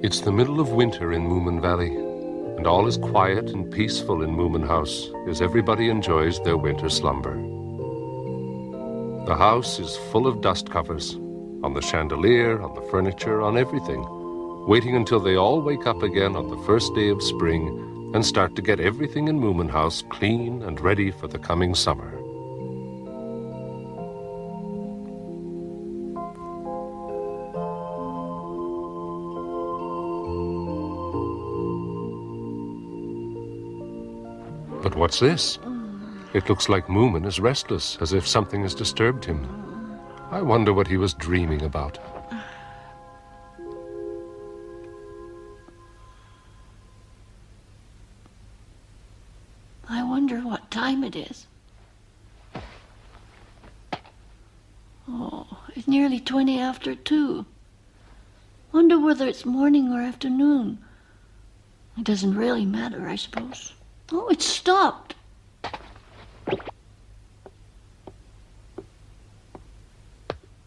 It's the middle of winter in Moominvalley, and all is quiet and peaceful in Moomin House as everybody enjoys their winter slumber. The house is full of dust covers, on the chandelier, on the furniture, on everything, waiting until they all wake up again on the first day of spring and start to get everything in Moomin House clean and ready for the coming summer. But what's this? It looks like Moomin is restless, as if something has disturbed him. I wonder what he was dreaming about. I wonder what time it is. Oh, it's nearly 20 after 2. Wonder whether it's morning or afternoon. It doesn't really matter, I suppose. Oh, it stopped.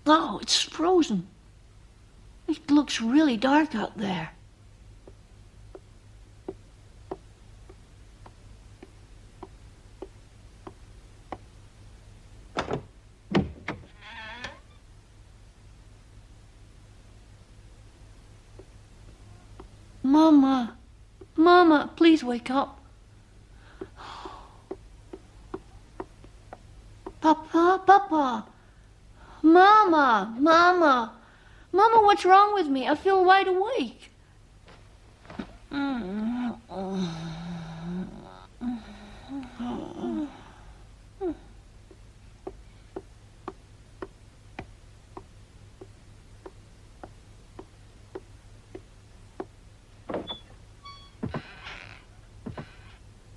Oh, it's frozen. It looks really dark out there. Mama, Mama, please wake up. Papa, Papa. Mama, Mama. Mama, what's wrong with me? I feel wide awake.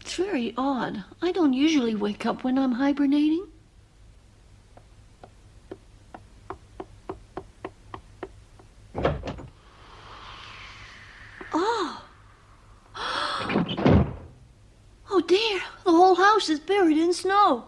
It's very odd. I don't usually wake up when I'm hibernating. Oh dear, the whole house is buried in snow.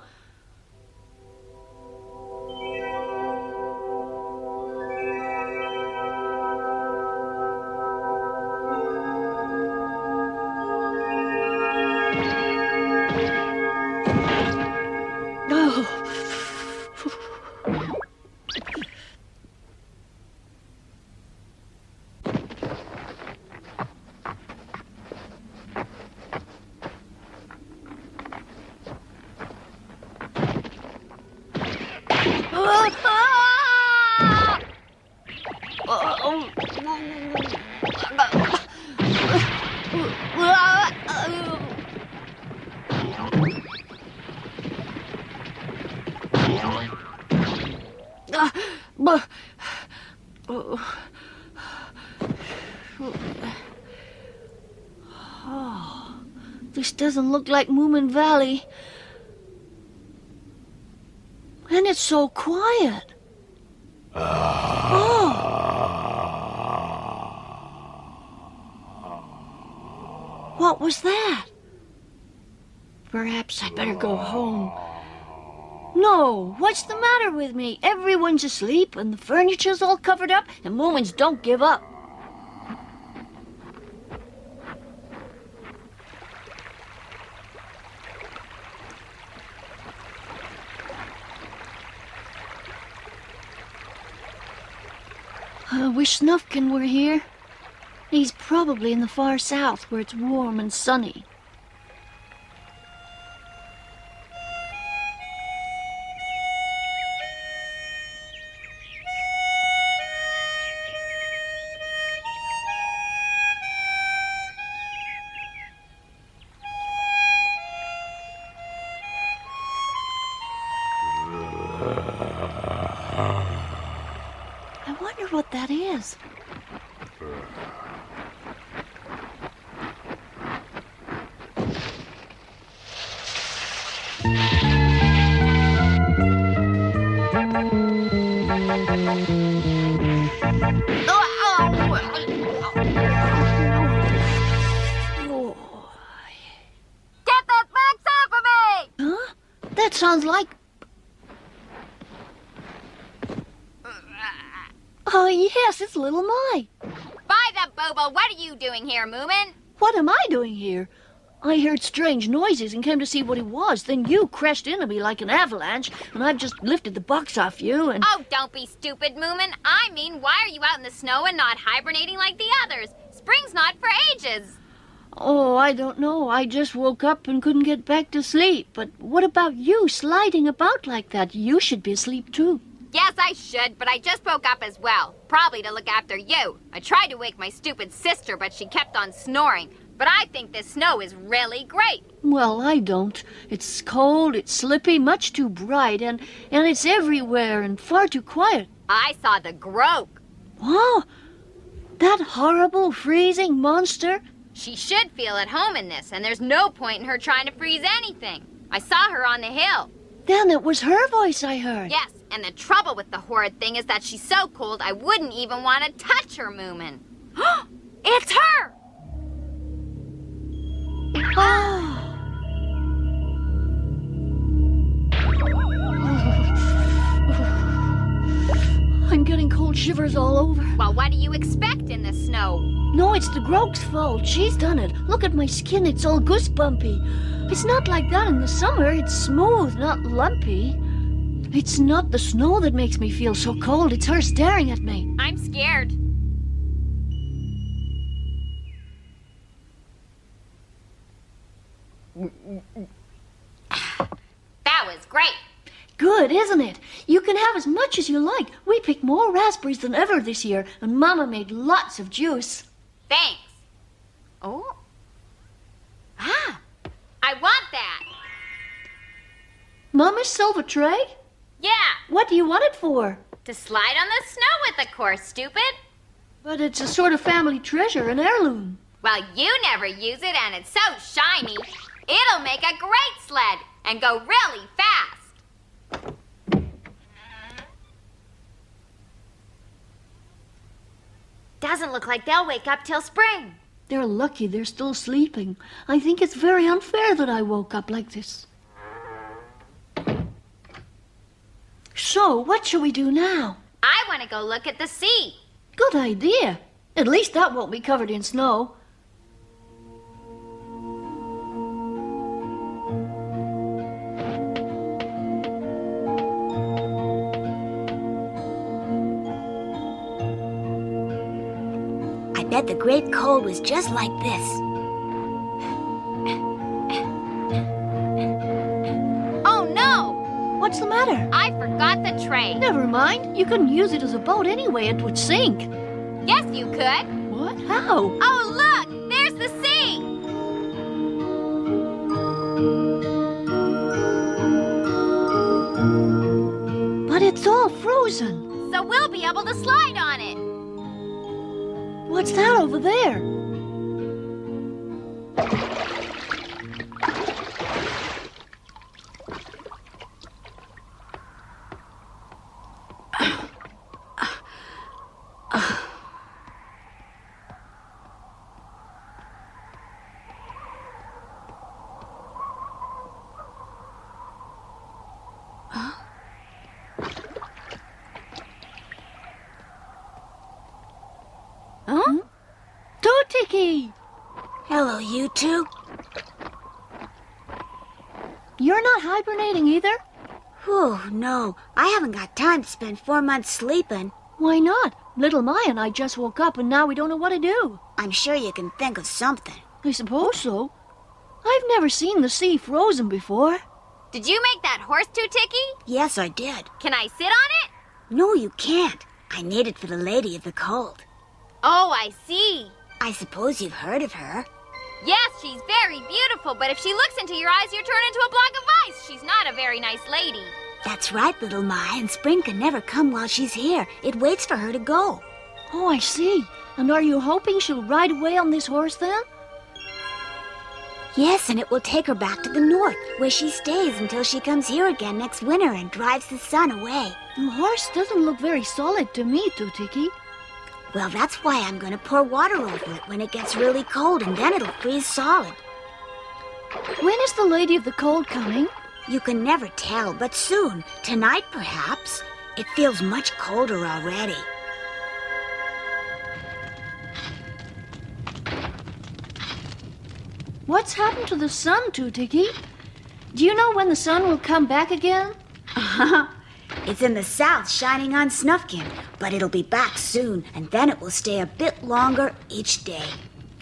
Oh, this doesn't look like Moominvalley. And it's so quiet. Oh. What was that? Perhaps I'd better go home. No, what's the matter with me? Everyone's asleep and the furniture's all covered up and Moomins don't give up. I wish Snufkin were here. He's probably in the far south where it's warm and sunny. I wonder what that is. Get that box off of me! Huh? That sounds like... Oh, yes, it's Little Mai. Bye, the Bobo! What are you doing here, Moomin? What am I doing here? I heard strange noises and came to see what it was. Then you crashed into me like an avalanche, and I've just lifted the box off you and... Oh, don't be stupid, Moomin. I mean, why are you out in the snow and not hibernating like the others? Spring's not for ages. Oh, I don't know. I just woke up and couldn't get back to sleep. But what about you sliding about like that? You should be asleep too. Yes, I should, but I just woke up as well. Probably to look after you. I tried to wake my stupid sister, but she kept on snoring. But I think this snow is really great. Well, I don't. It's cold, it's slippy, much too bright, and it's everywhere and far too quiet. I saw the Groke. Oh, that horrible freezing monster? She should feel at home in this, and there's no point in her trying to freeze anything. I saw her on the hill. Then it was her voice I heard. Yes, and the trouble with the horrid thing is that she's so cold I wouldn't even want to touch her, Moomin. It's her! Oh. I'm getting cold shivers all over. Well, what do you expect in the snow? No, it's the Groke's fault. She's done it. Look at my skin. It's all goosebumpy. It's not like that in the summer. It's smooth, not lumpy. It's not the snow that makes me feel so cold. It's her staring at me. I'm scared. That was great. Good, isn't it? You can have as much as you like. We picked more raspberries than ever this year, and Mama made lots of juice. Thanks. Oh. Ah, I want that. Mama's silver tray? Yeah, What do you want it for? to slide on the snow with, of course, stupid. But it's a sort of family treasure, an heirloom. Well, you never use it, and it's so shiny. It'll make a great sled and go really fast. Doesn't look like they'll wake up till spring. They're lucky they're still sleeping. I think it's very unfair that I woke up like this. So, what shall we do now? I want to go look at the sea. Good idea. At least that won't be covered in snow. I bet the great cold was just like this. Oh, no! What's the matter? I forgot the tray. Never mind. You couldn't use it as a boat anyway. It would sink. Yes, you could. What? How? Oh, look! There's the sea! But it's all frozen. So we'll be able to slide on it. What's that over there? Huh? Tooticky! Hello, you two. You're not hibernating either? Whew, no. I haven't got time to spend 4 months sleeping. Why not? Little Maya and I just woke up and now we don't know what to do. I'm sure you can think of something. I suppose so. I've never seen the sea frozen before. Did you make that horse too ticky? Yes, I did. Can I sit on it? No, you can't. I made it for the Lady of the Cold. Oh, I see. I suppose you've heard of her. Yes, she's very beautiful, but if she looks into your eyes, you turn into a block of ice. She's not a very nice lady. That's right, little Ma, and spring can never come while she's here. It waits for her to go. Oh, I see. And are you hoping she'll ride away on this horse then? Yes, and it will take her back to the north, where she stays until she comes here again next winter and drives the sun away. The horse doesn't look very solid to me, Tooticky. Well, that's why I'm going to pour water over it when it gets really cold, and then it'll freeze solid. When is the Lady of the Cold coming? You can never tell, but soon. Tonight, perhaps. It feels much colder already. What's happened to the sun, Tooticky? Do you know when the sun will come back again? It's in the south, shining on Snufkin, but it'll be back soon, and then it will stay a bit longer each day.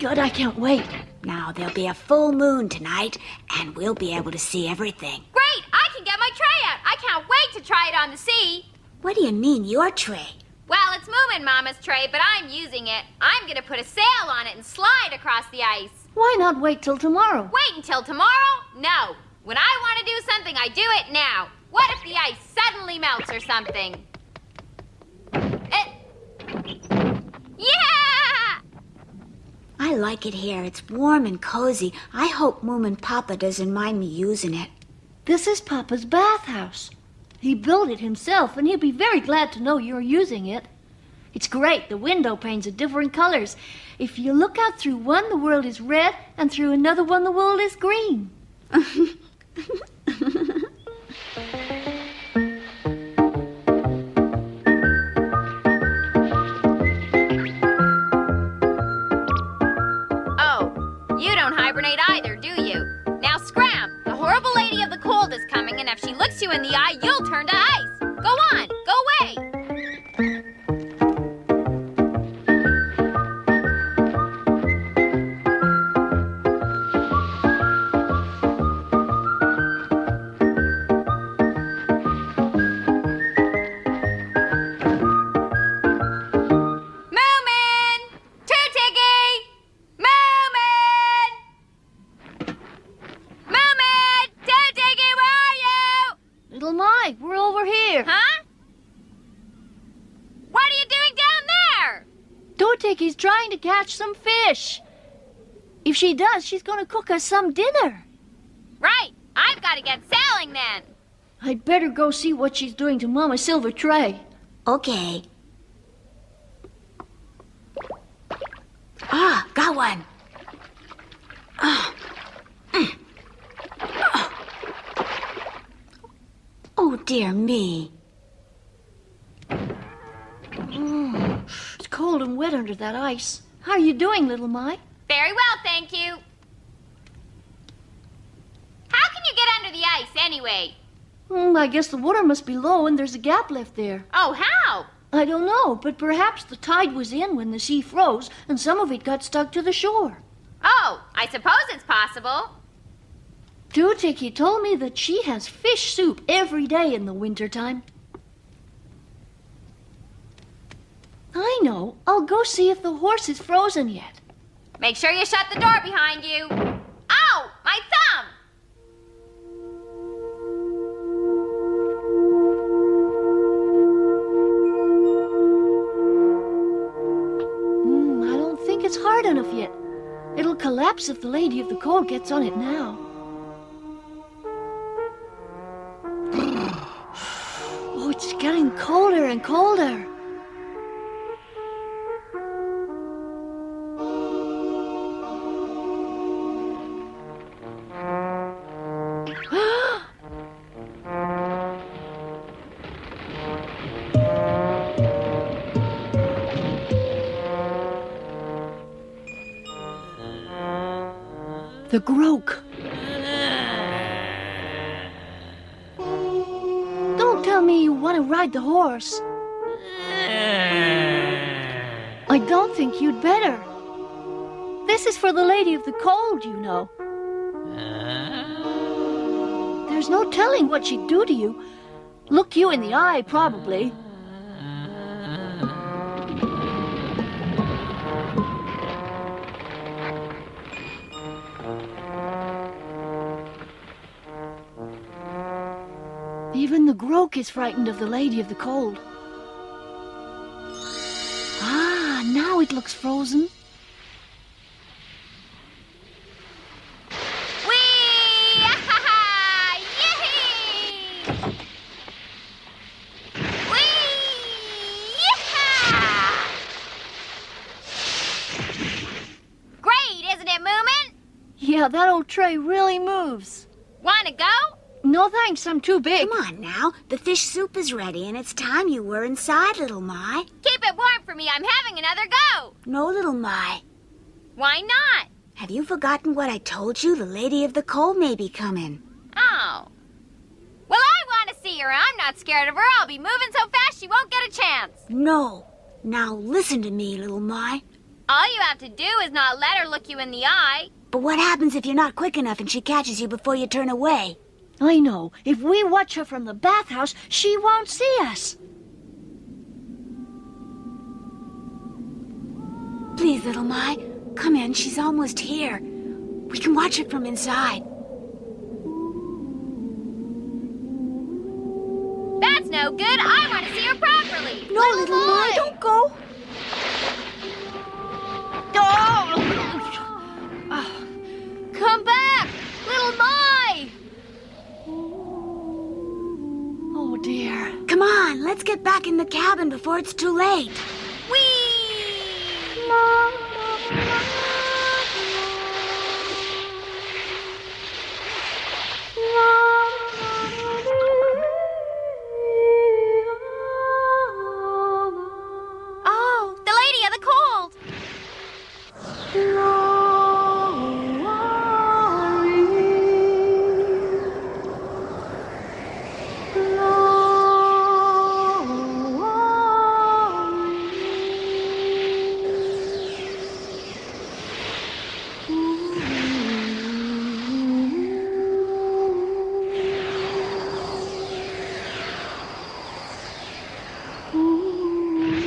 Good, I can't wait. Now, there'll be a full moon tonight, and we'll be able to see everything. Great! I can get my tray out. I can't wait to try it on the sea. What do you mean, your tray? Well, it's Moomin Mama's tray, but I'm using it. I'm gonna put a sail on it and slide across the ice. Why not wait till tomorrow? Wait until tomorrow? No. When I want to do something, I do it now. What if the ice suddenly melts or something? Yeah! I like it here. It's warm and cozy. I hope Moomin Papa doesn't mind me using it. This is Papa's bathhouse. He built it himself, and he'll be very glad to know you're using it. It's great. The window panes are different colors. If you look out through one, the world is red, and through another one, the world is green. Oh, you don't hibernate either, do you? Now scram! The horrible lady of the cold is coming, and if she looks you in the eye, you'll turn to ice. Go on, go away! Moomin! Tooticky! Moomin! Moomin! Tooticky, where are you? Little Mike, we're over here. Huh? What are you doing down there? Tooticky's trying to catch some fish. If she does, she's going to cook us some dinner. Right. I've got to get sailing then. I'd better go see what she's doing to Mama's silver tray. Okay. Ah, got one. Oh, dear me. It's cold and wet under that ice. How are you doing, little Mike? Very well, thank you. How can you get under the ice anyway? I guess the water must be low and there's a gap left there. Oh, how? I don't know, but perhaps the tide was in when the sea froze and some of it got stuck to the shore. Oh, I suppose it's possible. Tooticky told me that she has fish soup every day in the wintertime. I know. I'll go see if the horse is frozen yet. Make sure you shut the door behind you. Ow! My thumb! I don't think it's hard enough yet. It'll collapse if the Lady of the Cold gets on it now. Oh, it's getting colder and colder. The Groke. Don't tell me you want to ride the horse. I don't think you'd better. This is for the Lady of the Cold, you know. There's no telling what she'd do to you. Look you in the eye, probably. Even the Groke is frightened of the Lady of the Cold. Ah, now it looks frozen. Whee! Ah-ha-ha! Yee-hee! Whee! Yee-ha! Great, isn't it, Moomin? Yeah, that old tray really moves. Want to go? No thanks, I'm too big. Come on now. The fish soup is ready, and it's time you were inside, little My. Keep it warm for me. I'm having another go. No, little My. Why not? Have you forgotten what I told you? The Lady of the Coal may be coming. Oh. Well, I want to see her. I'm not scared of her. I'll be moving so fast she won't get a chance. No. Now listen to me, little My. All you have to do is not let her look you in the eye. But what happens if you're not quick enough and she catches you before you turn away? I know. If we watch her from the bathhouse, she won't see us. Please, little My, come in. She's almost here. We can watch it from inside. That's no good. I want to see her properly. No, little My, don't go. Come back, little My. Oh, dear. Come on, let's get back in the cabin before it's too late. Whee! Oh, the Lady of the Cold.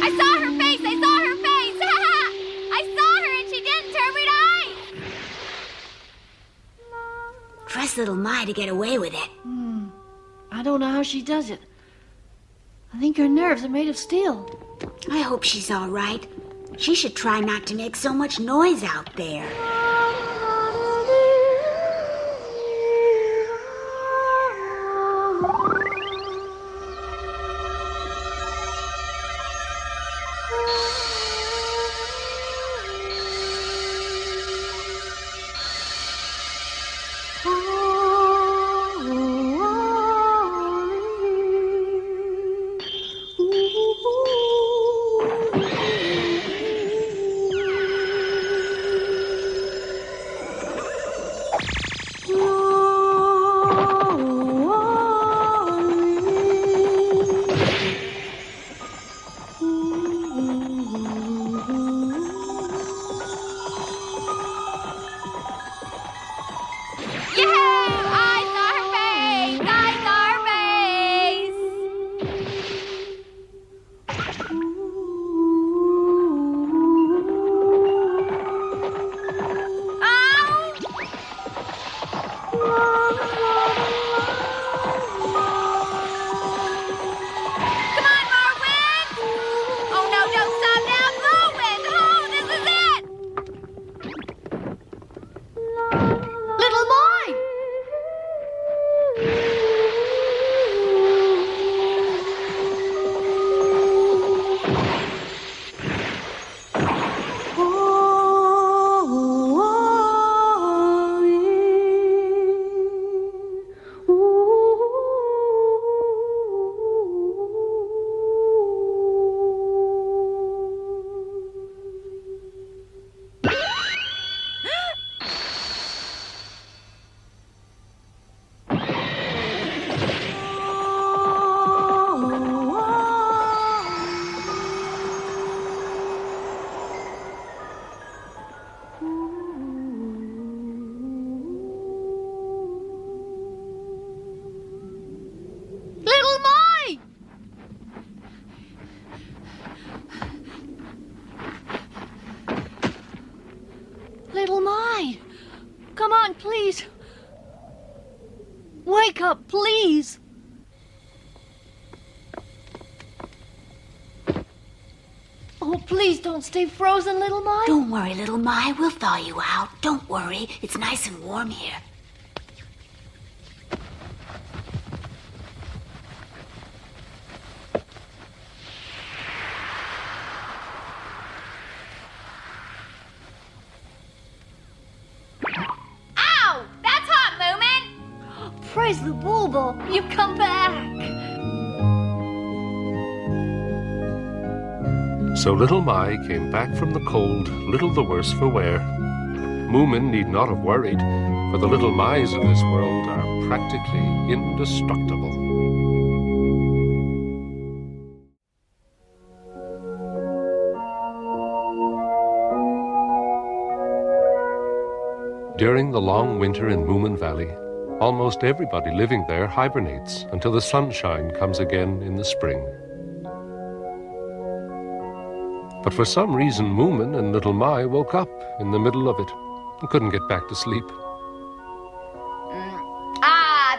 I saw her face! I saw her face! I saw her and she didn't turn me to ice! Trust little My to get away with it. I don't know how she does it. I think her nerves are made of steel. I hope she's all right. She should try not to make so much noise out there. Come on, please. Wake up, please. Oh, please don't stay frozen, little My. Don't worry, little My. We'll thaw you out. Don't worry. It's nice and warm here. Ow! That's hot, Moomin! Praise the Bulbul. You've come back. So little My came back from the cold, little the worse for wear. Moomin need not have worried, for the little mice of this world are practically indestructible. During the long winter in Moominvalley, almost everybody living there hibernates until the sunshine comes again in the spring. But for some reason, Moomin and Little Mai woke up in the middle of it and couldn't get back to sleep.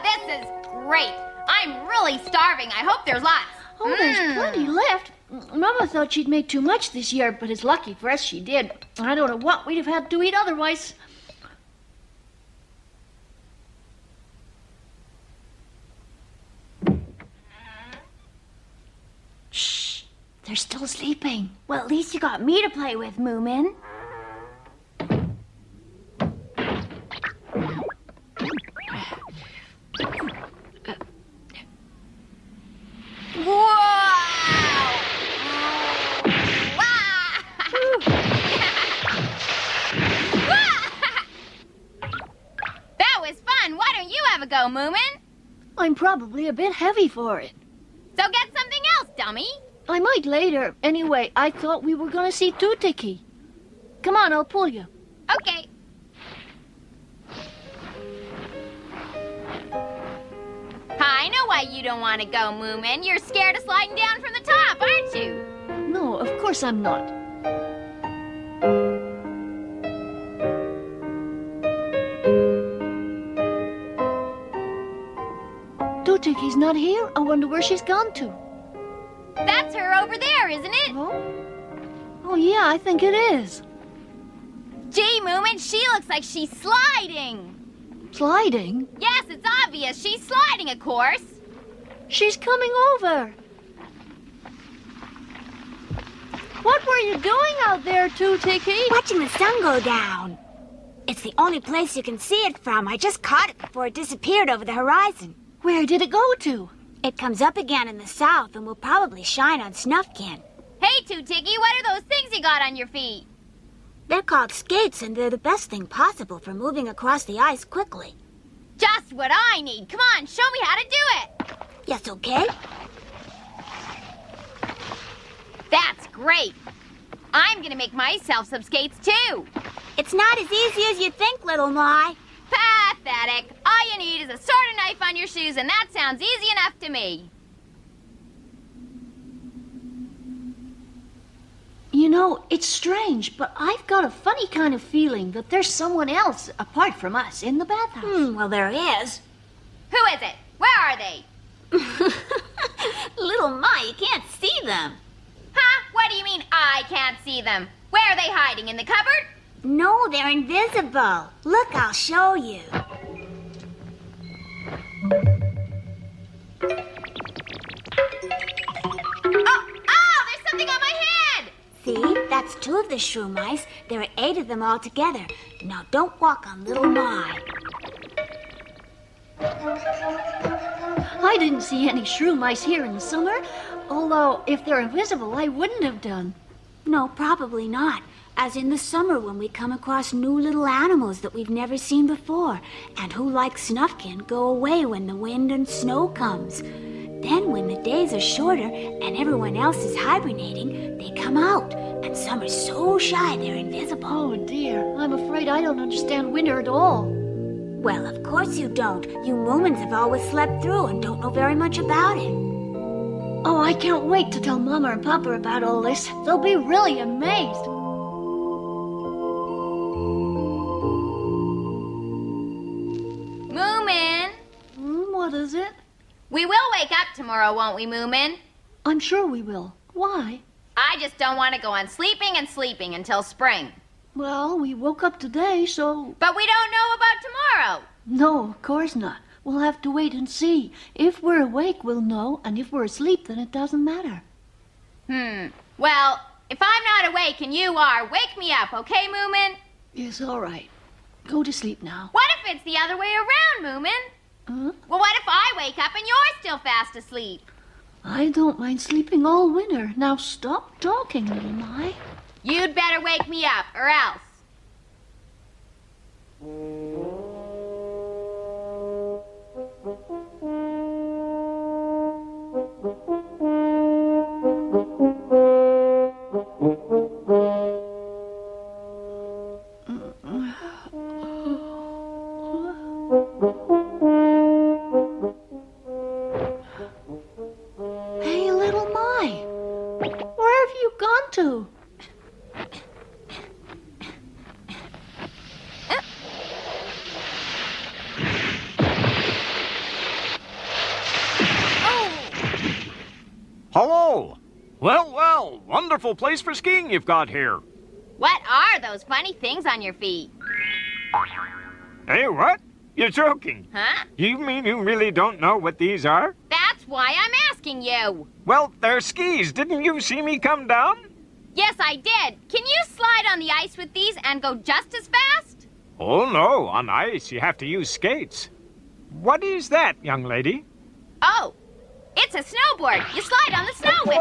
This is great. I'm really starving. I hope there's lots. Oh, there's plenty left. Mama thought she'd make too much this year, but it's lucky for us she did. I don't know what we'd have had to eat otherwise. Shh, they're still sleeping. Well, at least you got me to play with, Moomin. That was fun. Why don't you have a go, Moomin? I'm probably a bit heavy for it. So get something else, dummy. I might later. Anyway, I thought we were going to see Tootiki. Come on, I'll pull you. Okay. I know why you don't want to go, Moomin. You're scared of sliding down from the top, aren't you? No, of course I'm not. Tootiki's not here. I wonder where she's gone to. That's her over there, isn't it? Oh, yeah, I think it is. Gee, Moomin, she looks like she's sliding. Sliding? Yes, it's obvious. She's sliding, of course. She's coming over. What were you doing out there, Tootiki? Watching the sun go down. It's the only place you can see it from. I just caught it before it disappeared over the horizon. Where did it go to? It comes up again in the south and will probably shine on Snufkin. Hey, Tootiki, what are those things you got on your feet? They're called skates, and they're the best thing possible for moving across the ice quickly. Just what I need. Come on, show me how to do it. Yes, okay? That's great. I'm gonna make myself some skates, too. It's not as easy as you think, Little Mai. Pathetic. All you need is a sword and knife on your shoes, and that sounds easy enough to me. You know, it's strange, but I've got a funny kind of feeling that there's someone else apart from us in the bathhouse. Well, there is. Who is it? Where are they? Little Mai, you can't see them. Huh? What do you mean I can't see them? Where are they hiding? In the cupboard? No, they're invisible. Look, I'll show you. Oh, there's something on my head! See? That's 2 of the shrew mice. There are 8 of them all together. Now, don't walk on Little Mai. I didn't see any shrew mice here in the summer, although if they're invisible, I wouldn't have done. No, probably not. As in the summer when we come across new little animals that we've never seen before, and who, like Snufkin, go away when the wind and snow comes. Then when the days are shorter and everyone else is hibernating, they come out, and some are so shy they're invisible. Oh, dear. I'm afraid I don't understand winter at all. Well, of course you don't. You Moomins have always slept through and don't know very much about it. Oh, I can't wait to tell Mama and Papa about all this. They'll be really amazed. Moomin! What is it? We will wake up tomorrow, won't we, Moomin? I'm sure we will. Why? I just don't want to go on sleeping and sleeping until spring. Well, we woke up today, so... But we don't know about tomorrow. No, of course not. We'll have to wait and see. If we're awake, we'll know, and if we're asleep, then it doesn't matter. Well, if I'm not awake and you are, wake me up, okay, Moomin? Yes, all right. Go to sleep now. What if it's the other way around, Moomin? Huh? Well, what if I wake up and you're still fast asleep? I don't mind sleeping all winter. Now stop talking, Little Mai. You'd better wake me up, or else. Hey, little My, where have you gone to? Hello! Well, wonderful place for skiing you've got here. What are those funny things on your feet? Hey, what? You're joking. Huh? You mean you really don't know what these are? That's why I'm asking you. Well, they're skis. Didn't you see me come down? Yes, I did. Can you slide on the ice with these and go just as fast? Oh, no. On ice, you have to use skates. What is that, young lady? Oh, it's a snowboard. You slide on the snow with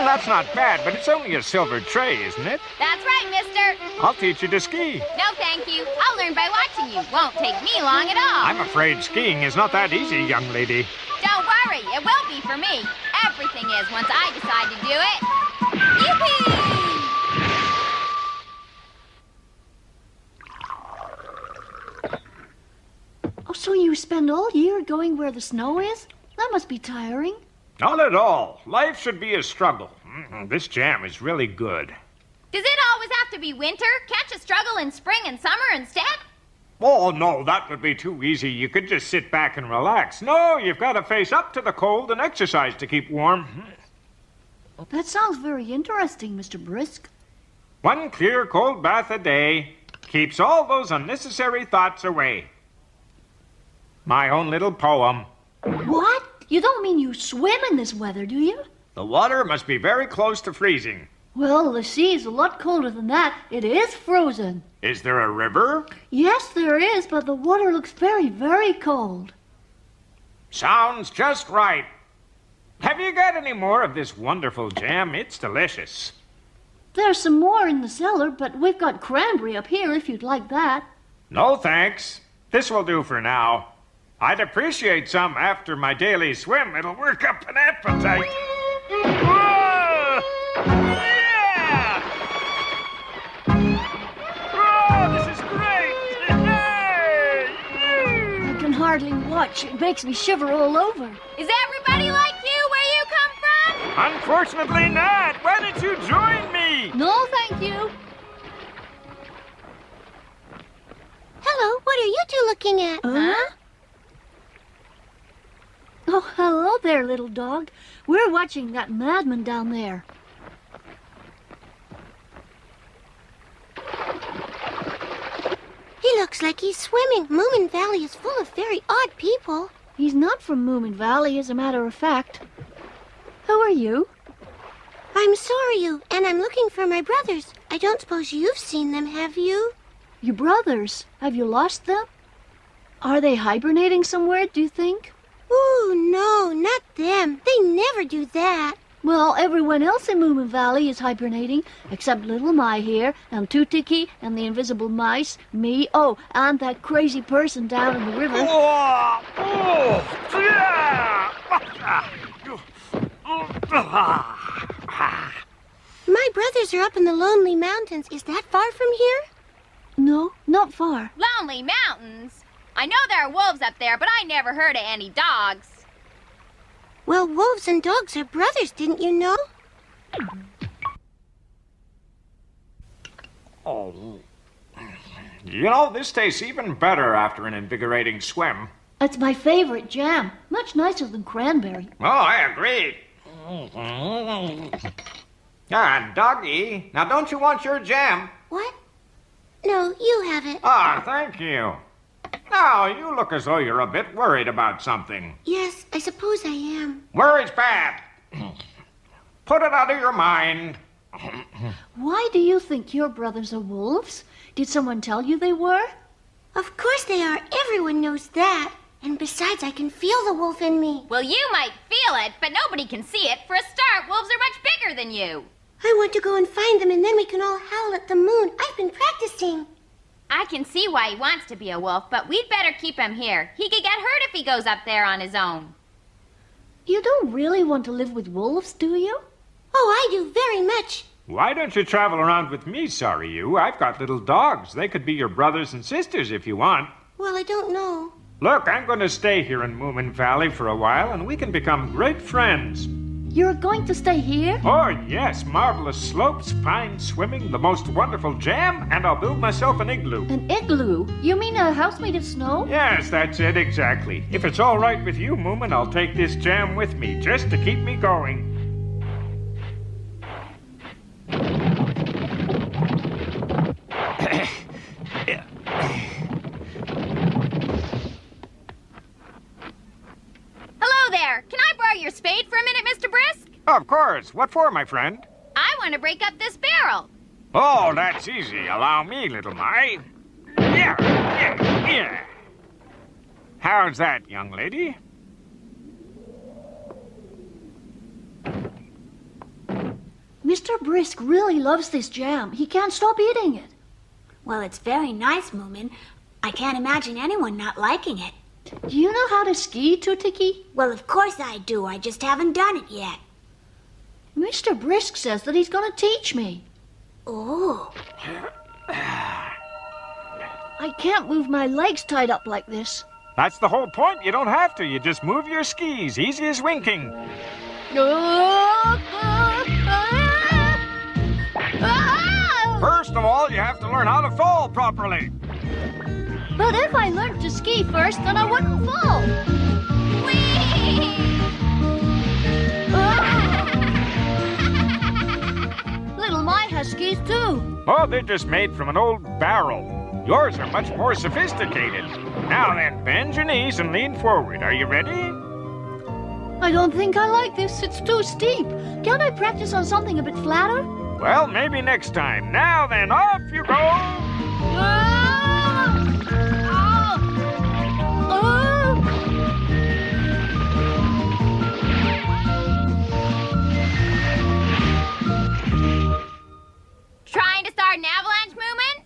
That's not bad, but it's only a silver tray, isn't it? That's right, mister. I'll teach you to ski. No, thank you. I'll learn by watching you. Won't take me long at all. I'm afraid skiing is not that easy, young lady. Don't worry. It will be for me. Everything is once I decide to do it. Yippee! Oh, so you spend all year going where the snow is? That must be tiring. Not at all. Life should be a struggle. This jam is really good. Does it always have to be winter? Can't you struggle in spring and summer instead? Oh, no, that would be too easy. You could just sit back and relax. No, you've got to face up to the cold and exercise to keep warm. That sounds very interesting, Mr. Brisk. One clear, cold bath a day keeps all those unnecessary thoughts away. My own little poem. What? You don't mean you swim in this weather, do you? The water must be very close to freezing. Well, the sea is a lot colder than that. It is frozen. Is there a river? Yes, there is, but the water looks very, very cold. Sounds just right. Have you got any more of this wonderful jam? It's delicious. There's some more in the cellar, but we've got cranberry up here if you'd like that. No, thanks. This will do for now. I'd appreciate some after my daily swim. It'll work up an appetite. Whoa! Yeah! Oh, this is great! I can hardly watch. It makes me shiver all over. Is everybody like you where you come from? Unfortunately not. Why don't you join me? No, thank you. Hello, what are you two looking at? Huh? Oh, hello there, little dog. We're watching that madman down there. He looks like he's swimming. Moominvalley is full of very odd people. He's not from Moominvalley, as a matter of fact. Who are you? I'm Soryu, and I'm looking for my brothers. I don't suppose you've seen them, have you? Your brothers. Have you lost them? Are they hibernating somewhere, do you think? Ooh, no, not them. They never do that. Well, everyone else in Moominvalley is hibernating, except little My here, and Tutiki, and the invisible mice, me, oh, and that crazy person down in the river. Oh, yeah! My brothers are up in the Lonely Mountains. Is that far from here? No, not far. Lonely Mountains? I know there are wolves up there, but I never heard of any dogs. Well, wolves and dogs are brothers, didn't you know? Oh. You know, this tastes even better after an invigorating swim. It's my favorite jam. Much nicer than cranberry. Oh, I agree. Ah, doggy, now don't you want your jam? What? No, you have it. Ah, thank you. Now, you look as though you're a bit worried about something. Yes, I suppose I am. Worry's bad. Put it out of your mind. Why do you think your brothers are wolves? Did someone tell you they were? Of course they are. Everyone knows that. And besides, I can feel the wolf in me. Well, you might feel it, but nobody can see it. For a start, wolves are much bigger than you. I want to go and find them, and then we can all howl at the moon. I've been practicing. I can see why he wants to be a wolf, but we'd better keep him here. He could get hurt if he goes up there on his own. You don't really want to live with wolves, do you? Oh, I do very much. Why don't you travel around with me, Sorry You? I've got little dogs. They could be your brothers and sisters if you want. Well, I don't know. Look, I'm going to stay here in Moominvalley for a while, and we can become great friends. You're going to stay here? Oh, yes, marvelous slopes, fine swimming, the most wonderful jam, and I'll build myself an igloo. An igloo? You mean a house made of snow? Yes, that's it, exactly. If it's all right with you, Moomin, I'll take this jam with me, just to keep me going. Hello there. Can I borrow your spade for a minute, Mr. Brisk? Of course. What for, my friend? I want to break up this barrel. Oh, that's easy. Allow me, little my. Yeah. How's that, young lady? Mr. Brisk really loves this jam. He can't stop eating it. Well, it's very nice, Moomin. I can't imagine anyone not liking it. Do you know how to ski, Tutiki? Well, of course I do. I just haven't done it yet. Mr. Brisk says that he's going to teach me. Oh. I can't move my legs tied up like this. That's the whole point. You don't have to. You just move your skis. Easy as winking. First of all, you have to learn how to fall properly. But if I learned to ski first, then I wouldn't fall. Little Mai has skis too. Oh, they're just made from an old barrel. Yours are much more sophisticated. Now then, bend your knees and lean forward. Are you ready? I don't think I like this. It's too steep. Can't I practice on something a bit flatter? Well, maybe next time. Now then, off you go! Trying to start an avalanche, Moomin?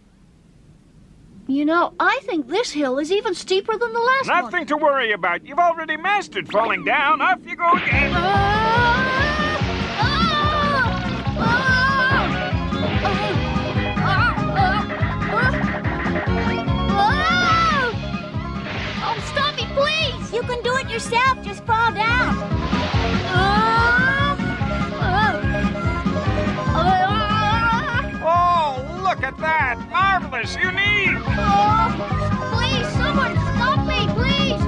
You know, I think this hill is even steeper than the last one. Nothing to worry about. You've already mastered falling down. Off you go again. Oh, stop me, please! You can do it yourself. Just fall down. Oh, look at that. Marvelous. Unique. Please, someone stop me, please!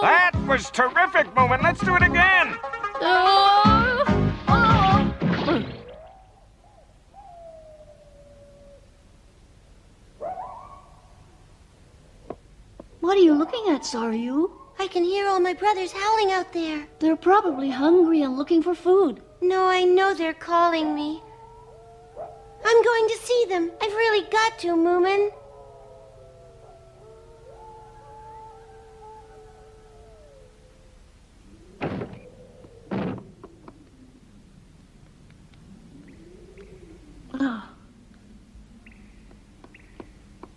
That was terrific, Moomin. Let's do it again. What are you looking at, Saryu? I can hear all my brothers howling out there. They're probably hungry and looking for food. No, I know they're calling me. I'm going to see them. I've really got to, Moomin.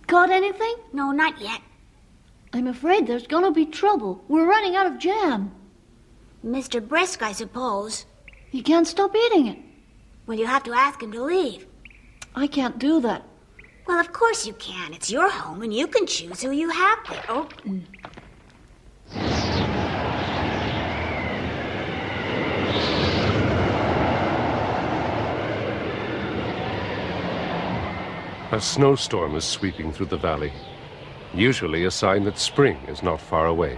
Got anything? No, not yet. I'm afraid there's gonna be trouble. We're running out of jam. Mr. Brisk, I suppose. He can't stop eating it. Well, you have to ask him to leave. I can't do that. Well, of course you can. It's your home, and you can choose who you have there. Oh. A snowstorm is sweeping through the valley, usually a sign that spring is not far away.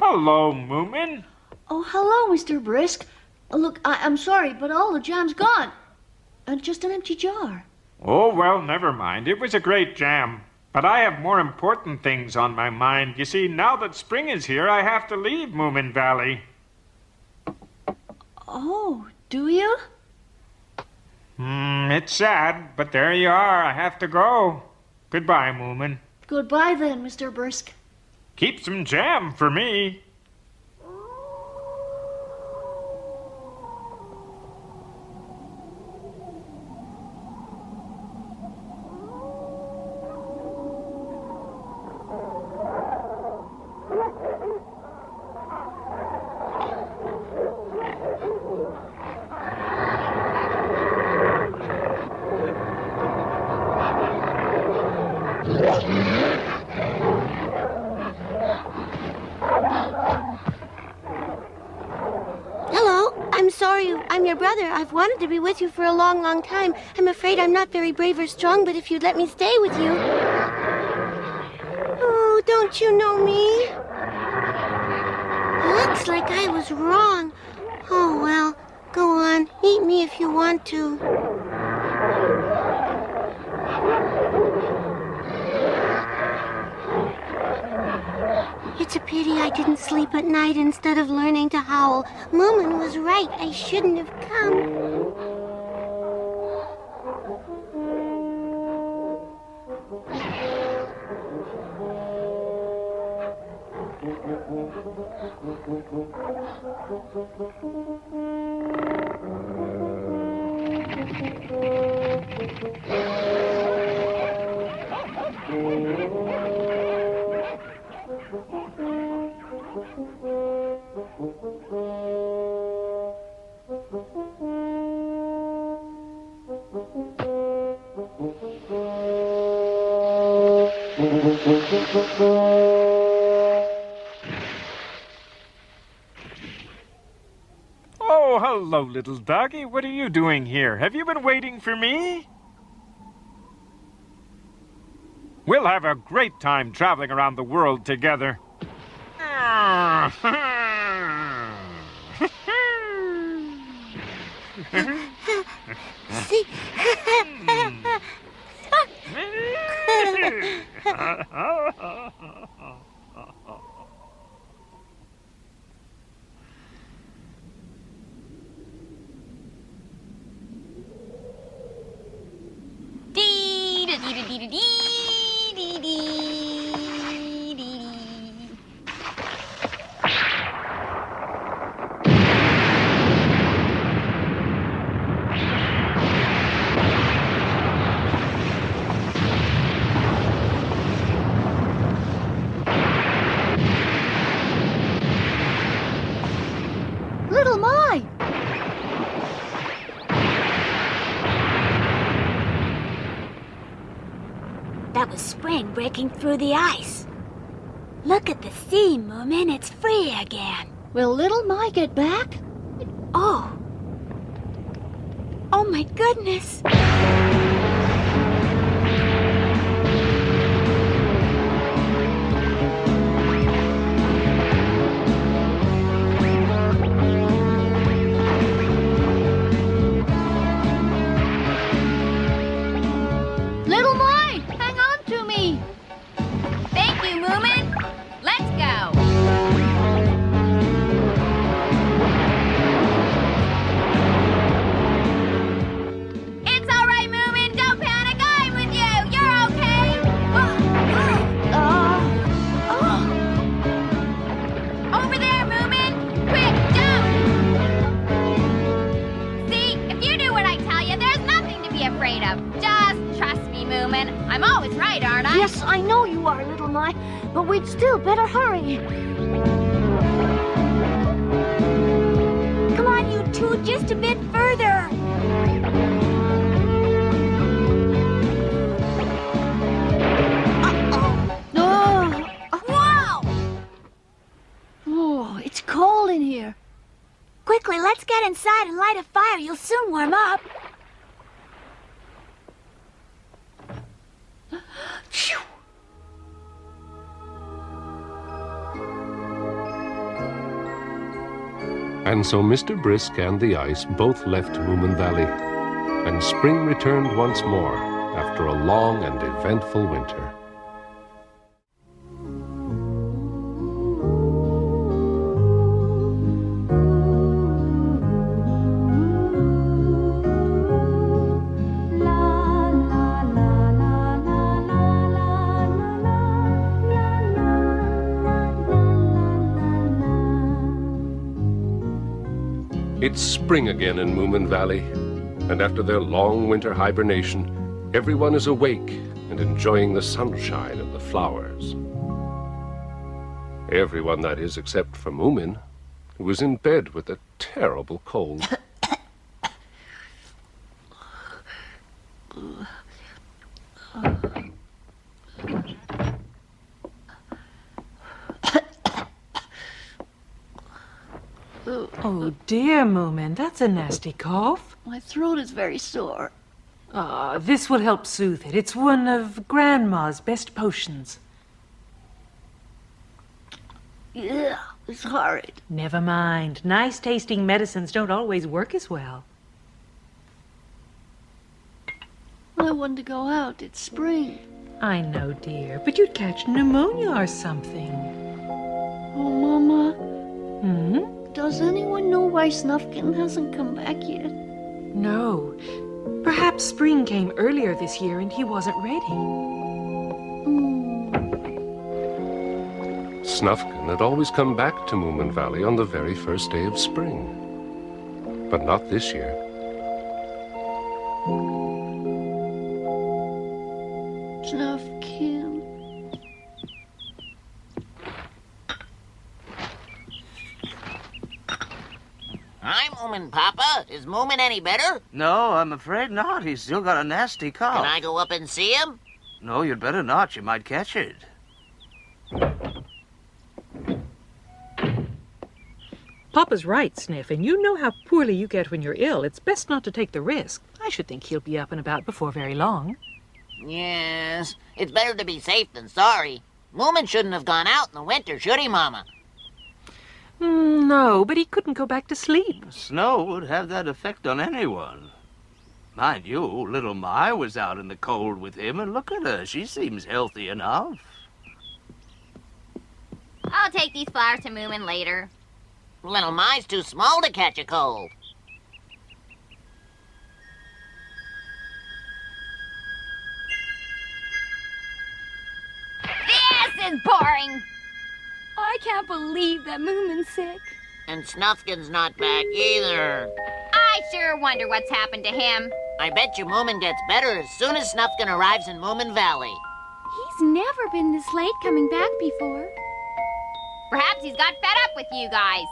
Hello, Moomin. Oh, hello, Mr. Brisk. Look, I'm sorry, but all the jam's gone. And just an empty jar. Oh, well, never mind. It was a great jam. But I have more important things on my mind. You see, now that spring is here, I have to leave Moominvalley. Oh, do you? It's sad, but there you are. I have to go. Goodbye, Moomin. Goodbye then, Mr. Brisk. Keep some jam for me. I'm sorry, I'm your brother. I've wanted to be with you for a long, long time. I'm afraid I'm not very brave or strong, but if you'd let me stay with you... Oh, don't you know me? Looks like I was wrong. Oh, well, go on. Eat me if you want to. It's a pity I didn't sleep at night instead of learning to howl. Moomin was right. I shouldn't have come. Oh, hello, little doggy. What are you doing here? Have you been waiting for me? We'll have a great time traveling around the world together. See? Little My! That was spring breaking through the ice. Look at the sea, Moomin. It's free again. Will Little My get back? Oh. Oh, my goodness. Little My, hang on to me. Thank you, Moomin. Let's go. It's all right, Moomin. Don't panic. I'm with you. You're okay. Over there, Moomin. Quick, jump. See, if you do what I tell you, there's nothing to be afraid of. Just trust me, Moomin. I'm always right, aren't I? Yes, I know you are, Little My, but we'd still better hurry. Come on, you two, just a bit further. Oh, Wow! oh, it's cold in here. Quickly, let's get inside and light a fire. You'll soon warm up. Phew. And so Mr. Brisk and the ice both left Moominvalley, and spring returned once more after a long and eventful winter. It's spring again in Moominvalley, and after their long winter hibernation, everyone is awake and enjoying the sunshine and the flowers. Everyone, that is, except for Moomin, who was in bed with a terrible cold. Oh, dear, Moomin, that's a nasty cough. My throat is very sore. Ah, this will help soothe it. It's one of Grandma's best potions. Yeah, it's horrid. Never mind. Nice-tasting medicines don't always work as well. I want to go out. It's spring. I know, dear, but you'd catch pneumonia or something. Oh, Mama. Hmm? Does anyone know why Snufkin hasn't come back yet? No. Perhaps spring came earlier this year and he wasn't ready. Snufkin had always come back to Moominvalley on the very first day of spring, but not this year. Snufkin. Hi, Moomin Papa. Is Moomin any better? No, I'm afraid not. He's still got a nasty cough. Can I go up and see him? No, you'd better not. You might catch it. Papa's right, Sniff, and you know how poorly you get when you're ill. It's best not to take the risk. I should think he'll be up and about before very long. Yes. It's better to be safe than sorry. Moomin shouldn't have gone out in the winter, should he, Mama? No, but he couldn't go back to sleep. Snow would have that effect on anyone. Mind you, little Mai was out in the cold with him, and look at her. She seems healthy enough. I'll take these flowers to Moomin later. Little Mai's too small to catch a cold. This is boring. I can't believe that Moomin's sick. And Snufkin's not back either. I sure wonder what's happened to him. I bet you Moomin gets better as soon as Snufkin arrives in Moominvalley. He's never been this late coming back before. Perhaps he's got fed up with you guys.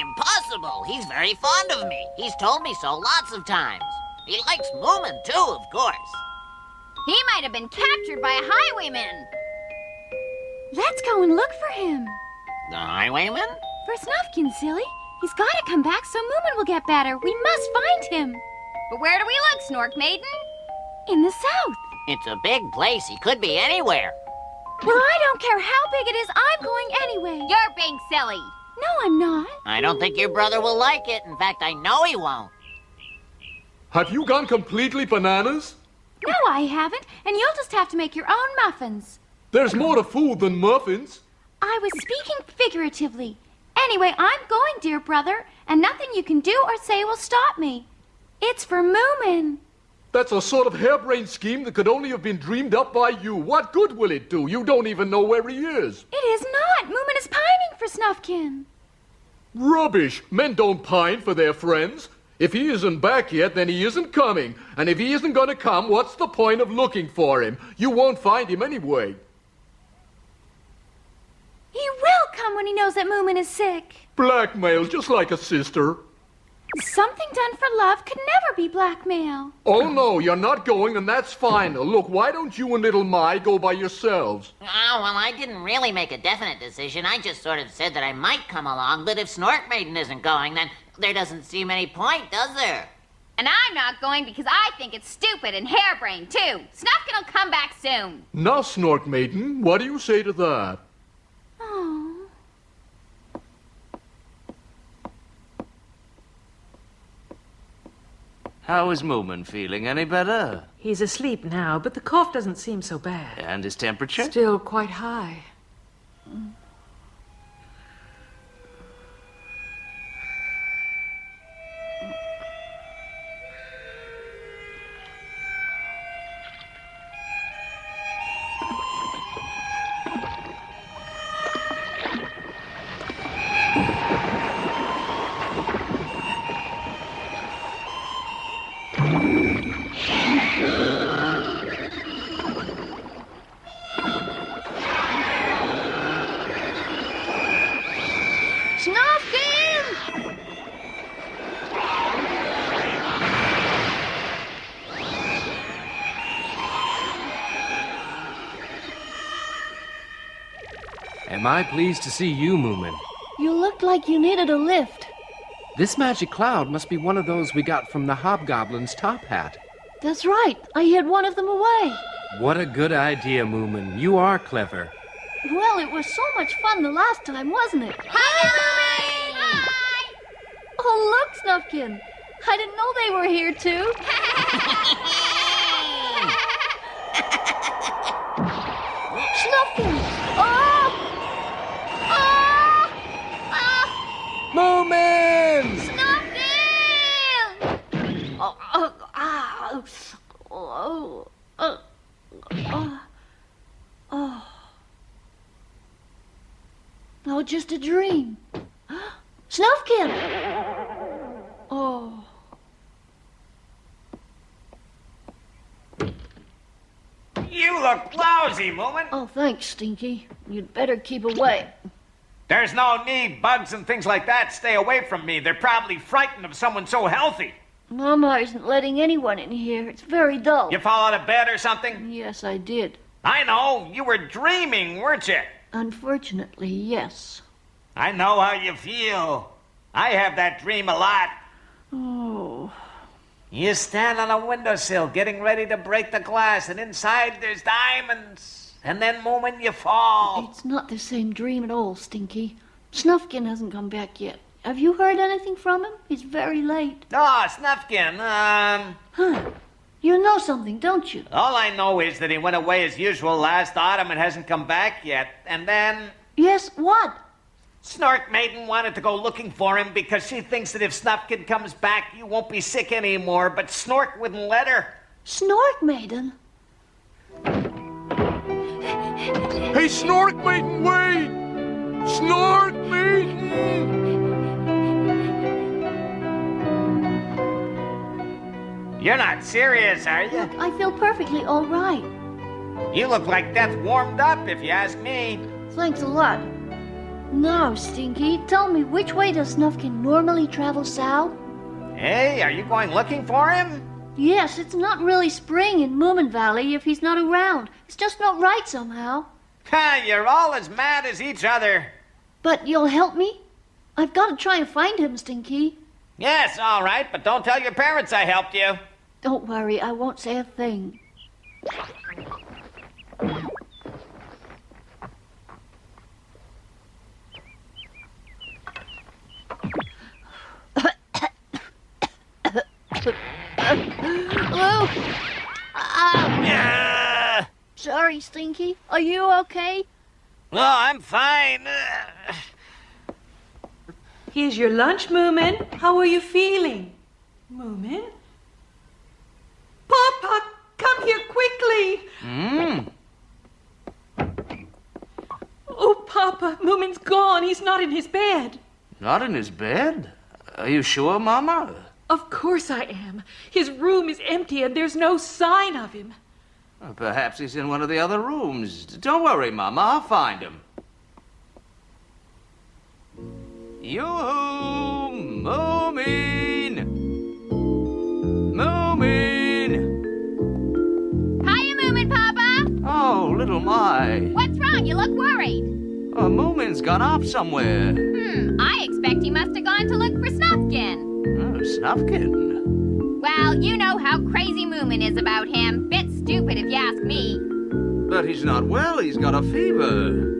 Impossible. He's very fond of me. He's told me so lots of times. He likes Moomin, too, of course. He might have been captured by a highwayman. Let's go and look for him. The highwayman? For Snufkin, silly. He's got to come back so Moomin will get better. We must find him. But where do we look, Snork Maiden? In the south. It's a big place. He could be anywhere. Well, I don't care how big it is. I'm going anyway. You're being silly. No, I'm not. I don't think your brother will like it. In fact, I know he won't. Have you gone completely bananas? No, I haven't. And you'll just have to make your own muffins. There's more to food than muffins. I was speaking figuratively. Anyway, I'm going, dear brother, and nothing you can do or say will stop me. It's for Moomin. That's a sort of harebrained scheme that could only have been dreamed up by you. What good will it do? You don't even know where he is. It is not. Moomin is pining for Snufkin. Rubbish. Men don't pine for their friends. If he isn't back yet, then he isn't coming. And if he isn't going to come, what's the point of looking for him? You won't find him anyway. He will come when he knows that Moomin is sick. Blackmail, just like a sister. Something done for love could never be blackmail. Oh, no, you're not going, and that's final. Look, why don't you and little Mai go by yourselves? Oh, well, I didn't really make a definite decision. I just sort of said that I might come along, but if Snork Maiden isn't going, then there doesn't seem any point, does there? And I'm not going because I think it's stupid and harebrained, too. Snufkin will come back soon. Now, Snork Maiden, what do you say to that? Oh. How is Moomin feeling? Any better? He's asleep now, but the cough doesn't seem so bad. And his temperature? Still quite high. Am I pleased to see you, Moomin? You looked like you needed a lift. This magic cloud must be one of those we got from the hobgoblin's top hat. That's right. I hid one of them away. What a good idea, Moomin. You are clever. Well, it was so much fun the last time, wasn't it? Hi, Moomin! Hi! Oh, look, Snufkin. I didn't know they were here, too. Snufkin! Oh! Oh! Ah! Moomin! Snufkin! Oh, ah! Oh, oh. Oh, just a dream. Snufkin! Oh. You look lousy, Moomin. Oh, thanks, Stinky. You'd better keep away. There's no need. Bugs and things like that stay away from me. They're probably frightened of someone so healthy. Mama isn't letting anyone in here. It's very dull. You fall out of bed or something? Yes, I did. I know. You were dreaming, weren't you? Unfortunately, yes. I know how you feel. I have that dream a lot. Oh. You stand on a windowsill getting ready to break the glass, and inside there's diamonds. And then, moment, you fall. It's not the same dream at all, Stinky. Snufkin hasn't come back yet. Have you heard anything from him? He's very late. Oh, Snufkin, Huh. You know something, don't you? all I know is that he went away as usual last autumn and hasn't come back yet. And then Yes, what? Snork Maiden wanted to go looking for him because she thinks that if Snufkin comes back, you won't be sick anymore. But Snork wouldn't let her. Snork Maiden? Hey, Snork Maiden, wait! Snork Maiden! You're not serious, are you? I feel perfectly all right. You look like death warmed up, if you ask me. Thanks a lot. Now, Stinky, tell me, which way does Snufkin normally travel south? Hey, are you going looking for him? Yes, it's not really spring in Moominvalley if he's not around. It's just not right somehow. Ha, you're all as mad as each other. But you'll help me? I've got to try and find him, Stinky. Yes, all right, but don't tell your parents I helped you. Don't worry, I won't say a thing. Hello? Yeah. Sorry, Stinky. Are you okay? Oh, I'm fine. Here's your lunch, Moomin. How are you feeling? Moomin? Papa, come here quickly. Oh, Papa, Moomin's gone. He's not in his bed. Not in his bed? Are you sure, Mama? Of course I am. His room is empty and there's no sign of him. Well, perhaps he's in one of the other rooms. Don't worry, Mama. I'll find him. Yoo-hoo! Moomin! Moomin! Hiya, Moomin, Papa! Oh, little my. What's wrong? You look worried. Moomin's gone off somewhere. I expect he must have gone to look for Snufkin. Oh, Snufkin. Well, you know how crazy Moomin is about him. Bit stupid if you ask me. But he's not well. He's got a fever.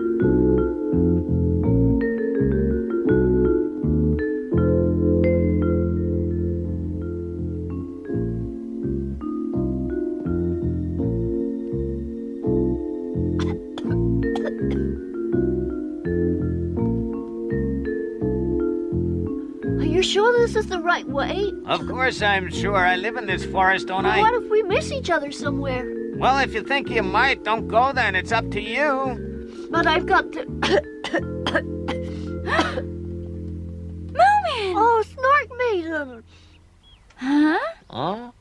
sure this is the right way? Of course I'm sure. I live in this forest, don't I? What if we miss each other somewhere? Well, if you think you might, don't go then. It's up to you. But I've got to... Moomin! Oh, Snork Maiden! Huh? Huh?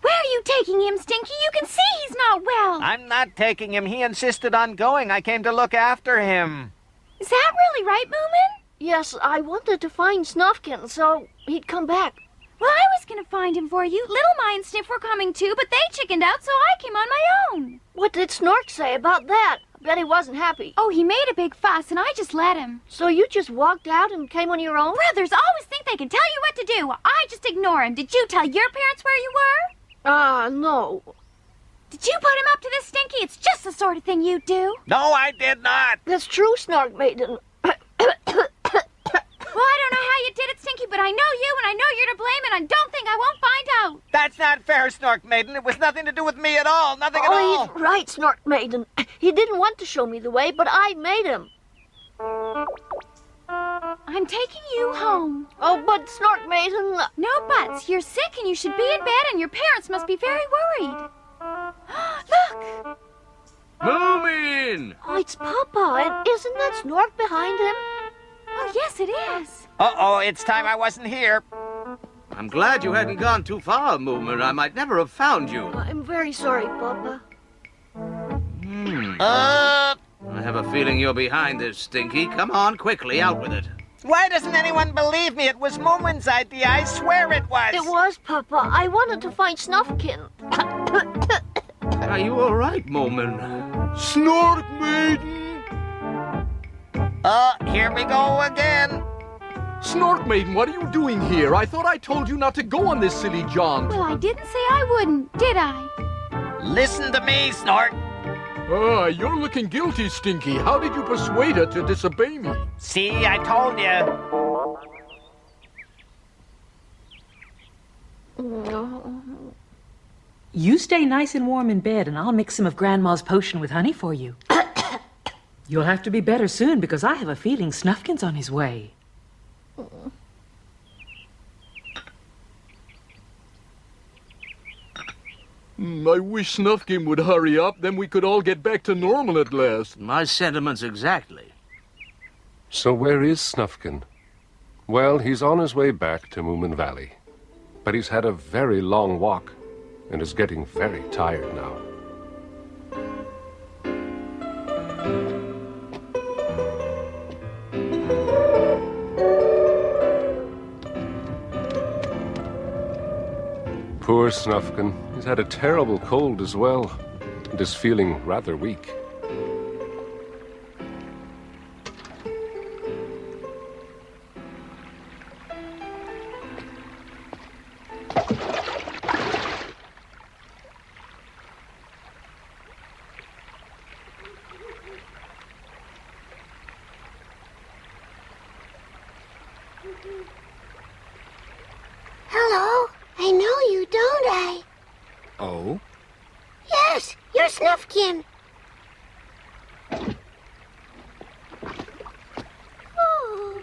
Where are you taking him, Stinky? You can see he's not well. I'm not taking him. He insisted on going. I came to look after him. Is that really right, Moomin? Yes, I wanted to find Snufkin, so he'd come back. Well, I was going to find him for you. Little My and Sniff were coming too, but they chickened out, so I came on my own. What did Snork say about that? I bet he wasn't happy. Oh, he made a big fuss, and I just let him. So you just walked out and came on your own? Brothers always think they can tell you what to do. I just ignore him. Did you tell your parents where you were? No. Did you put him up to this, Stinky? It's just the sort of thing you do. No, I did not. That's true, Snark Maiden. Well, I don't know how you did it, Stinky, but I know you, and I know you're to blame, and I don't think I won't find out. That's not fair, Snork Maiden. It was nothing to do with me at all. Nothing at all. Oh, he's right, Snark Maiden. He didn't want to show me the way, but I made him. I'm taking you home. Oh, but Snark Maiden... No buts. You're sick, and you should be in bed, and your parents must be very worried. Look! Moomin! Oh, it's Papa, and isn't that Snork behind him? Oh, yes, it is. Uh-oh, it's time I wasn't here. I'm glad you hadn't gone too far, Moomin. I might never have found you. I'm very sorry, Papa. I have a feeling you're behind this, Stinky. Come on, quickly, out with it. Why doesn't anyone believe me? It was Moomin's idea. I swear it was. It was, Papa. I wanted to find Snufkin. Are you all right, Moomin? Snork Maiden! Here we go again. Snork Maiden, what are you doing here? I thought I told you not to go on this silly jaunt. Well, I didn't say I wouldn't, did I? Listen to me, Snork. Ah, you're looking guilty, Stinky. How did you persuade her to disobey me? See, I told you. You stay nice and warm in bed, and I'll mix some of Grandma's potion with honey for you. You'll have to be better soon, because I have a feeling Snufkin's on his way. I wish Snufkin would hurry up, then we could all get back to normal at last. My sentiments exactly. So where is Snufkin? Well, he's on his way back to Moominvalley. But he's had a very long walk and is getting very tired now. Poor Snufkin. He's had a terrible cold as well and is feeling rather weak. Hello? I know you, don't I? Oh? Yes, you're Snufkin. Oh.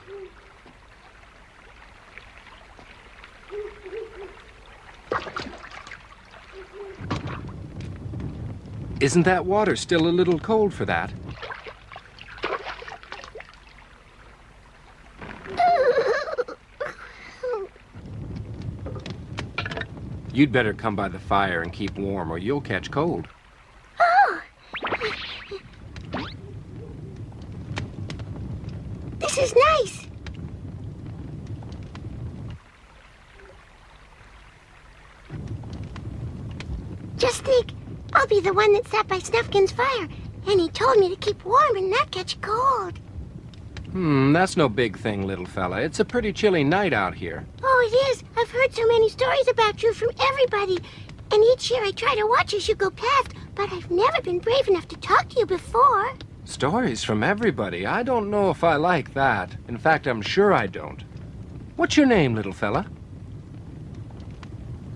Isn't that water still a little cold for that? You'd better come by the fire and keep warm, or you'll catch cold. Oh. This is nice. Just think, I'll be the one that sat by Snufkin's fire, and he told me to keep warm and not catch cold. That's no big thing, little fella. It's a pretty chilly night out here. Oh, it is. I've heard so many stories about you from everybody. And each year I try to watch as you go past, but I've never been brave enough to talk to you before. Stories from everybody. I don't know if I like that. In fact, I'm sure I don't. What's your name, little fella?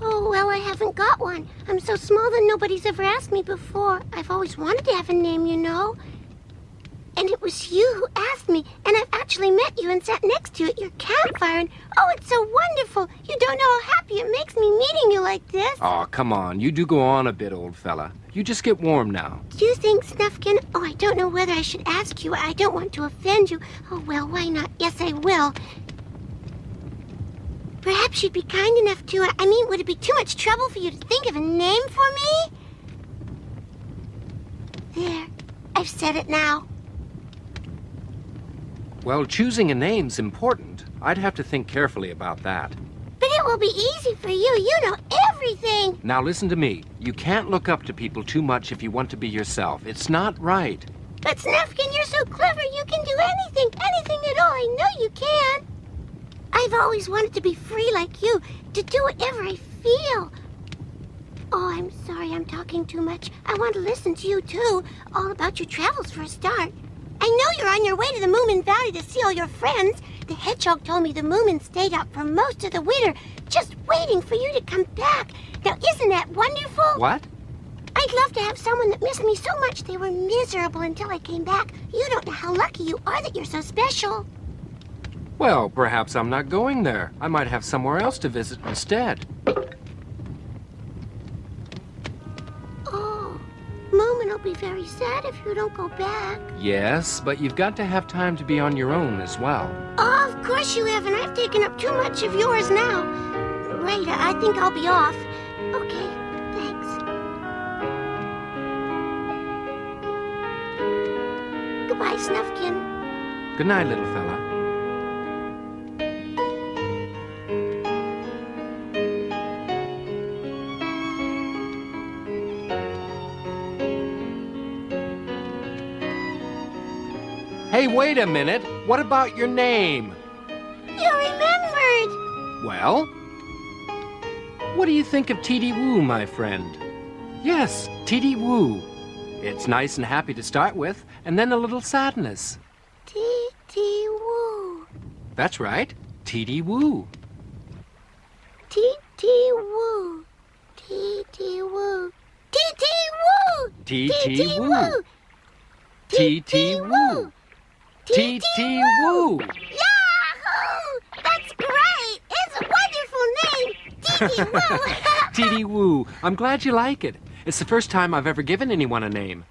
Oh, well, I haven't got one. I'm so small that nobody's ever asked me before. I've always wanted to have a name, you know. And it was you who asked me, and I've actually met you and sat next to you at your campfire, and oh, it's so wonderful. You don't know how happy it makes me meeting you like this. Oh, come on. You do go on a bit, old fella. You just get warm now. Do you think, Snufkin? Oh, I don't know whether I should ask you. I don't want to offend you. Oh, well, why not? Yes, I will. Perhaps you'd be kind enough to... I mean, would it be too much trouble for you to think of a name for me? There. I've said it now. Well, choosing a name's important. I'd have to think carefully about that. But it will be easy for you. You know everything. Now listen to me. You can't look up to people too much if you want to be yourself. It's not right. But Snufkin, you're so clever. You can do anything at all. I know you can. I've always wanted to be free like you, to do whatever I feel. Oh, I'm sorry I'm talking too much. I want to listen to you, too. All about your travels for a start. I know you're on your way to the Moominvalley to see all your friends. The hedgehog told me the Moomin stayed out for most of the winter, just waiting for you to come back. Now, isn't that wonderful? What? I'd love to have someone that missed me so much they were miserable until I came back. You don't know how lucky you are that you're so special. Well, perhaps I'm not going there. I might have somewhere else to visit instead. Oh, Moomin will be very sad if you don't go back. Yes, but you've got to have time to be on your own as well. Oh, of course you have, and I've taken up too much of yours now. Right, I think I'll be off. Okay, thanks. Goodbye, Snufkin. Good night, little fella. Hey, wait a minute. What about your name? You remembered. Well? What do you think of T.D. Woo, my friend? Yes, T.D. Woo. It's nice and happy to start with, and then a little sadness. T.D. Woo. That's right, T.D. Woo. T.D. Woo. T.D. Woo. T.D. Woo. T.T. Woo. T.T. Woo. T.T. Woo. Yahoo! That's great. It's a wonderful name. T.D. Woo. T.D. Woo. I'm glad you like it. It's the first time I've ever given anyone a name.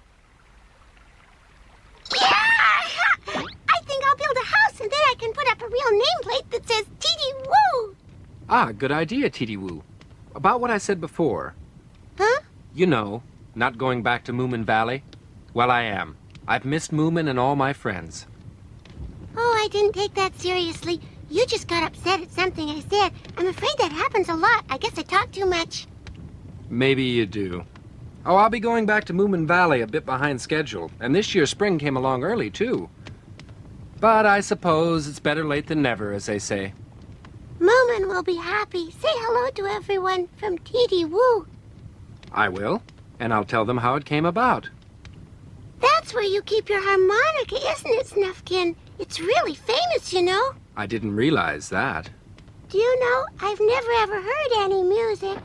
Yeah! I think I'll build a house and then I can put up a real nameplate that says T.D. Woo. Ah, good idea, T.D. Woo. About what I said before. Huh? You know, not going back to Moominvalley. Well, I am. I've missed Moomin and all my friends. Oh, I didn't take that seriously. You just got upset at something I said. I'm afraid that happens a lot. I guess I talk too much. Maybe you do. Oh, I'll be going back to Moominvalley a bit behind schedule. And this year spring came along early, too. But I suppose it's better late than never, as they say. Moomin will be happy. Say hello to everyone from T.D. Woo. I will. And I'll tell them how it came about. That's where you keep your harmonica, isn't it, Snufkin? It's really famous, you know. I didn't realize that. Do you know, I've never ever heard any music.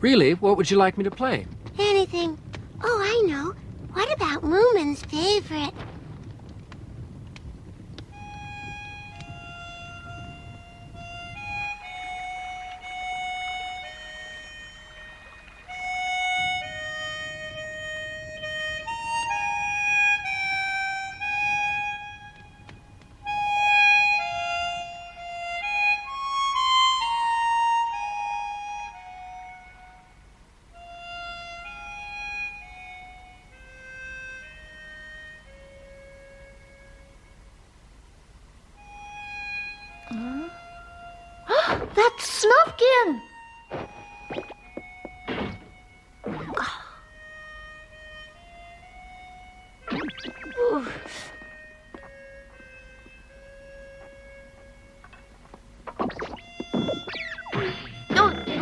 Really? What would you like me to play? Anything. Oh, I know. What about Moomin's favorite? That's Snufkin!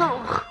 Oh.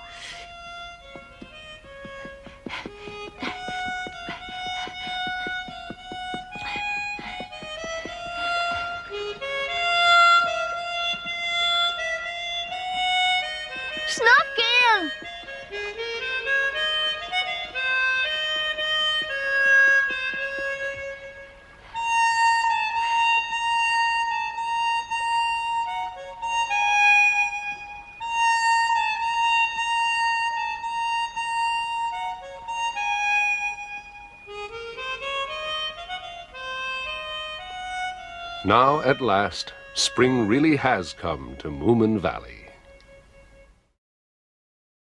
Now, at last, spring really has come to Moominvalley.